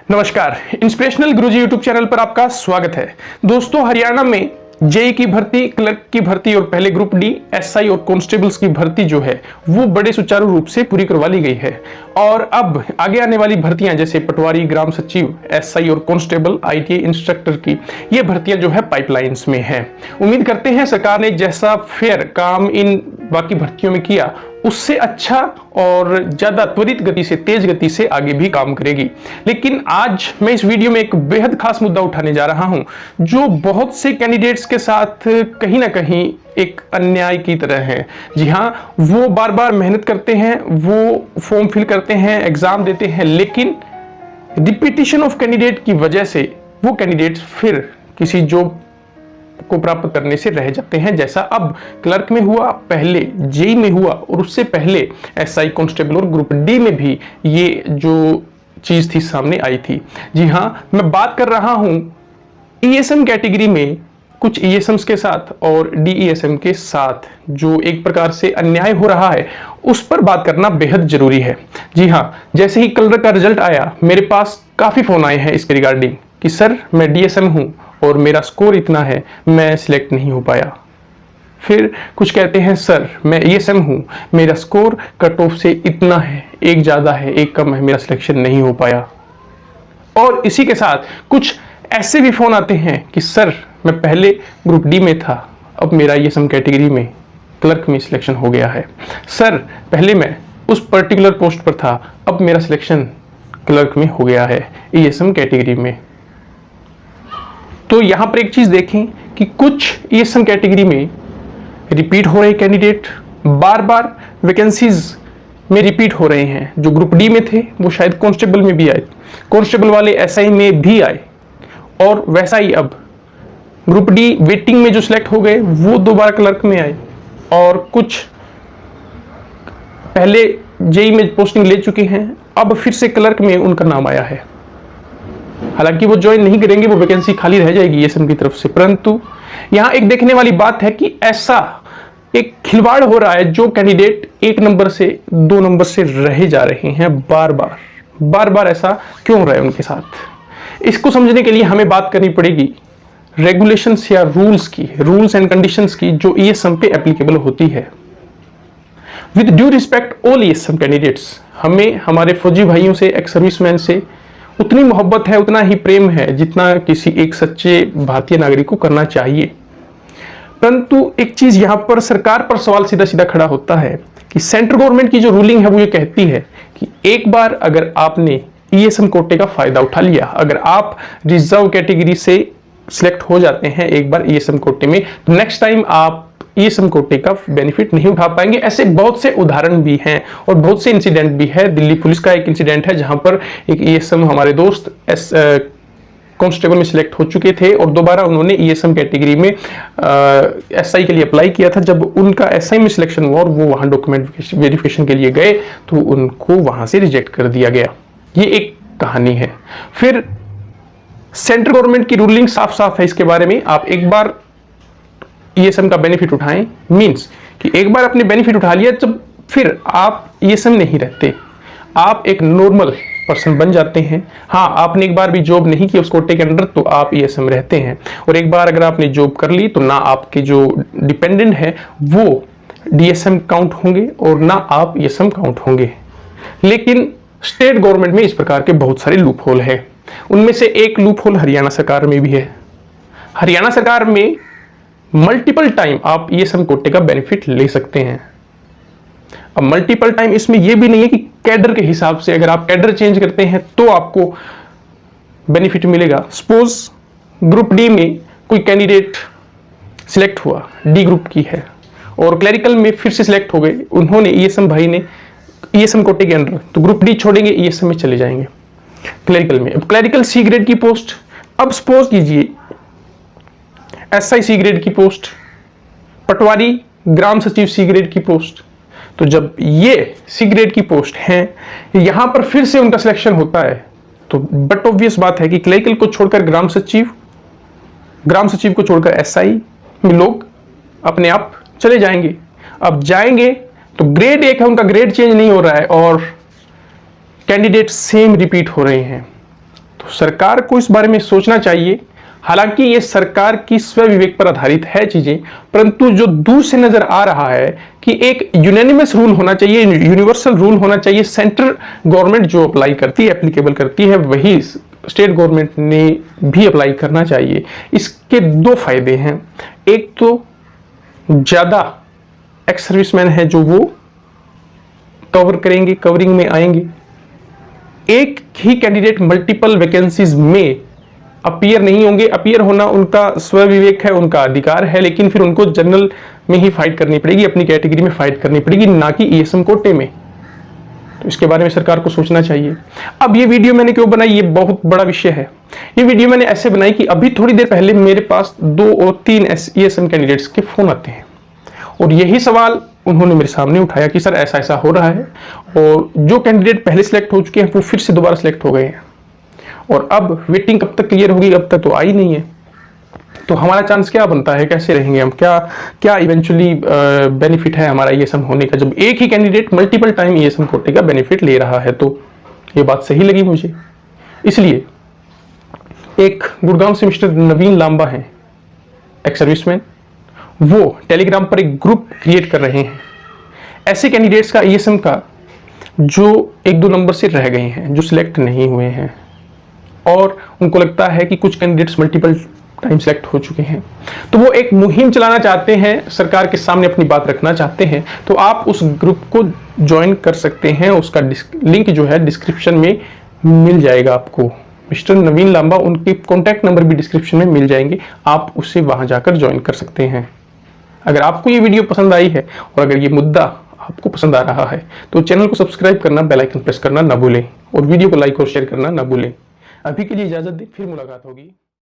नमस्कार, इंस्पिरेशनल गुरुजी YouTube channel पर आपका स्वागत है। दोस्तों, हरियाणा में जेई की भर्ती, क्लर्क की भर्ती और पहले ग्रुप डी, एसआई और कांस्टेबल्स की भर्ती जो है वो बड़े सुचारू रूप से पूरी करवा ली गई है। और अब आगे आने वाली भर्तियां जैसे पटवारी, ग्राम सचिव, एसआई और कांस्टेबल, आईटीआई इंस्ट्रक्टर की ये भर्तियां जो है पाइपलाइंस में है। उम्मीद करते हैं सरकार ने जैसा फेयर काम इन बाकी भर्तियों में किया उससे अच्छा और ज्यादा त्वरित गति से, तेज गति से आगे भी काम करेगी। लेकिन आज मैं इस वीडियो में एक बेहद खास मुद्दा उठाने जा रहा हूं जो बहुत से कैंडिडेट्स के साथ कहीं ना कहीं एक अन्याय की तरह है। जी हां, वो बार बार मेहनत करते हैं, वो फॉर्म फिल करते हैं, एग्जाम देते हैं, लेकिन रिपीटिशन ऑफ कैंडिडेट की वजह से वो कैंडिडेट्स फिर किसी जॉब को प्राप्त करने से रह जाते हैं। जैसा अब क्लर्क में हुआ, पहले जेई में हुआ और उससे पहले एसआई, कांस्टेबल और ग्रुप डी में भी ये जो चीज थी सामने आई थी। जी हां, मैं बात कर रहा हूं ईएसएम कैटेगरी में कुछ ईएसएम्स के साथ और डीईएसएम के साथ जो एक प्रकार से अन्याय हो रहा है उस पर बात करना बेहद जरूरी है। जी हां, जैसे ही क्लर्क का रिजल्ट आया मेरे पास काफी फोन आए हैं इसके रिगार्डिंग कि सर मैं डीएसएम हूं और मेरा स्कोर इतना है, मैं सिलेक्ट नहीं हो पाया। फिर कुछ कहते हैं सर मैं ईएसएम हूं, मेरा स्कोर कट ऑफ से इतना है, एक ज्यादा है, एक कम है, मेरा सिलेक्शन नहीं हो पाया। और इसी के साथ कुछ ऐसे भी फोन आते हैं कि सर मैं पहले ग्रुप डी में था, अब मेरा ईएसएम कैटेगरी में क्लर्क में सिलेक्शन हो गया है। सर पहले मैं उस पर्टिकुलर पोस्ट पर था, अब मेरा सिलेक्शन क्लर्क में हो गया है ईएसएम कैटेगरी में। तो यहां पर एक चीज देखें कि कुछ ईएसएम कैटेगरी में रिपीट हो रहे कैंडिडेट बार बार वैकेंसीज में रिपीट हो रहे हैं। जो ग्रुप डी में थे वो शायद कांस्टेबल में भी आए, कांस्टेबल वाले एसआई में भी आए, और वैसा ही अब ग्रुप डी वेटिंग में जो सिलेक्ट हो गए वो दोबारा क्लर्क में आए, और कुछ पहले जेई में पोस्टिंग ले चुके हैं, अब फिर से क्लर्क में उनका नाम आया है। हालांकि वो ज्वाइन नहीं करेंगे, वो वैकेंसी खाली रह जाएगी ईएसएम की तरफ से। परंतु यहां एक देखने वाली बात है कि ऐसा एक खिलवाड़ हो रहा है जो कैंडिडेट 1 नंबर से 2 नंबर से रहे जा रहे हैं। बार बार ऐसा क्यों हो रहा है उनके साथ? इसको समझने के लिए हमें बात करनी पड़ेगी रेगुलेशंस या रूल्स की, रूल्स एंड कंडीशंस की, जो ईएसएम पे एप्लीकेबल होती है। With due respect all ESM candidates, हमें हमारे फौजी भाइयों से, एक्स सर्विसमैन से उतनी मोहब्बत है, उतना ही प्रेम है जितना किसी एक सच्चे भारतीय नागरिक को करना चाहिए। परंतु एक चीज यहां पर सरकार पर सवाल सीधा सीधा खड़ा होता है कि सेंट्रल गवर्नमेंट की जो रूलिंग है वो ये कहती है कि एक बार अगर आपने ईएसएम कोटे का फायदा उठा लिया, अगर आप रिजर्व कैटेगरी से सिलेक्ट हो जाते हैं एक बार ईएसएम कोटे में, तो नेक्स्ट टाइम आप ईएसएम कोटे का बेनिफिट नहीं उठा पाएंगे। ऐसे बहुत से उदाहरण भी हैं और बहुत से इंसिडेंट भी है। दिल्ली पुलिस का एक इंसिडेंट है जहां पर एक ईएसएम हमारे दोस्त कांस्टेबल में सिलेक्ट हो चुके थे और दोबारा उन्होंने ईएसएम कैटेगरी में एसआई के लिए अप्लाई किया था। जब उनका एसआई में सिलेक्शन हुआ और वो वहां डॉक्यूमेंट वेरिफिकेशन के लिए गए तो उनको वहां से रिजेक्ट कर दिया गया। ये एक कहानी है। फिर सेंट्रल गवर्नमेंट की रूलिंग साफ साफ है इसके बारे में। आप एक बार ईएसएम का बेनिफिट उठाएं, मींस कि एक बार आपने बेनिफिट उठा लिया, जब फिर आप ईएसएम नहीं रहते, आप एक नॉर्मल पर्सन बन जाते हैं। हाँ, आपने एक बार भी जॉब नहीं की उस कोटे के अंदर तो आप ईएसएम रहते हैं, और एक बार अगर आपने जॉब कर ली तो ना आपके जो डिपेंडेंट है वो डीएसएम काउंट होंगे और ना आप ईएसएम काउंट होंगे। लेकिन स्टेट गवर्नमेंट में इस प्रकार के बहुत सारे लूप होल है। उनमें से एक लूप होल हरियाणा सरकार में भी है। हरियाणा सरकार में मल्टीपल टाइम आप ईएसएम कोटे का बेनिफिट ले सकते हैं। अब मल्टीपल टाइम इसमें यह भी नहीं है कि कैडर के हिसाब से, अगर आप कैडर चेंज करते हैं तो आपको बेनिफिट मिलेगा। सपोज ग्रुप डी में कोई कैंडिडेट सिलेक्ट हुआ, डी ग्रुप की है, और क्लरिकल में फिर से सिलेक्ट हो गए, उन्होंने ईएसएम भाई ने ईएसएम कोटे के अंदर, तो ग्रुप डी छोड़ेंगे, ईएसएम में चले जाएंगे क्लरिकल में। अब क्लरिकल सी ग्रेड की पोस्ट, अब सपोज कीजिए एसआई सी ग्रेड की पोस्ट, पटवारी, ग्राम सचिव सी ग्रेड की पोस्ट। तो जब ये सी ग्रेड की पोस्ट हैं, यहां पर फिर से उनका सिलेक्शन होता है, तो बट ऑब्वियस बात है कि क्लरिकल को छोड़कर ग्राम सचिव, ग्राम सचिव को छोड़कर एसआई में लोग अपने आप चले जाएंगे। अब जाएंगे तो ग्रेड एक है, उनका ग्रेड चेंज नहीं हो रहा है और कैंडिडेट सेम रिपीट हो रहे हैं। तो सरकार को इस बारे में सोचना चाहिए। हालांकि ये सरकार की स्व विवेक पर आधारित है चीजें, परंतु जो दूर से नजर आ रहा है कि एक यूनानिमस रूल होना चाहिए, यूनिवर्सल रूल होना चाहिए। सेंट्रल गवर्नमेंट जो अप्लाई करती है, एप्लीकेबल करती है, वही स्टेट गवर्नमेंट ने भी अप्लाई करना चाहिए। इसके दो फायदे हैं। एक तो ज्यादा एक्स सर्विसमैन है जो वो कवर करेंगे, कवरिंग में आएंगे। एक ही कैंडिडेट मल्टीपल वैकेंसीज में अपीयर नहीं होंगे। अपीयर होना उनका स्व विवेक है, उनका अधिकार है, लेकिन फिर उनको जनरल में ही फाइट करनी पड़ेगी, अपनी कैटेगरी में फाइट करनी पड़ेगी, ना कि ईएसएम कोटे में। तो इसके बारे में सरकार को सोचना चाहिए। अब ये वीडियो मैंने क्यों बनाई, ये बहुत बड़ा विषय है। ये वीडियो मैंने ऐसे बनाई कि अभी थोड़ी देर पहले मेरे पास 2 और 3 ईएसएम कैंडिडेट्स के फोन आते हैं और यही सवाल उन्होंने मेरे सामने उठाया कि सर ऐसा ऐसा हो रहा है और जो कैंडिडेट पहले सिलेक्ट हो चुके हैं वो फिर से दोबारा सिलेक्ट हो गए हैं और अब वेटिंग कब तक क्लियर होगी, अब तक तो आई नहीं है। तो हमारा चांस क्या बनता है, कैसे रहेंगे हम, क्या इवेंचुअली बेनिफिट है हमारा ईएसएम होने का, जब एक ही कैंडिडेट मल्टीपल टाइम ईएसएम कोटे का बेनिफिट ले रहा है। तो ये बात सही लगी मुझे। इसलिए एक गुड़गांव से मिस्टर नवीन लांबा है, एक्स सर्विसमैन, वो टेलीग्राम पर एक ग्रुप क्रिएट कर रहे हैं ऐसे कैंडिडेट्स का, ईएसएम का, जो 1-2 नंबर से रह गए हैं, जो सिलेक्ट नहीं हुए हैं और उनको लगता है कि कुछ कैंडिडेट्स मल्टीपल टाइम सिलेक्ट हो चुके हैं। तो वो एक मुहिम चलाना चाहते हैं, सरकार के सामने अपनी बात रखना चाहते हैं। तो आप उस ग्रुप को ज्वाइन कर सकते हैं, उसका लिंक जो है डिस्क्रिप्शन में मिल जाएगा आपको। मिस्टर नवीन लांबा, उनके कॉन्टैक्ट नंबर भी डिस्क्रिप्शन में मिल जाएंगे, आप उससे वहां जाकर ज्वाइन कर सकते हैं। अगर आपको ये वीडियो पसंद आई है और अगर ये मुद्दा आपको पसंद आ रहा है तो चैनल को सब्सक्राइब करना, बेल आइकन प्रेस करना ना भूलें और वीडियो को लाइक और शेयर करना ना भूलें। अभी के लिए इजाजत दें, फिर मुलाकात होगी।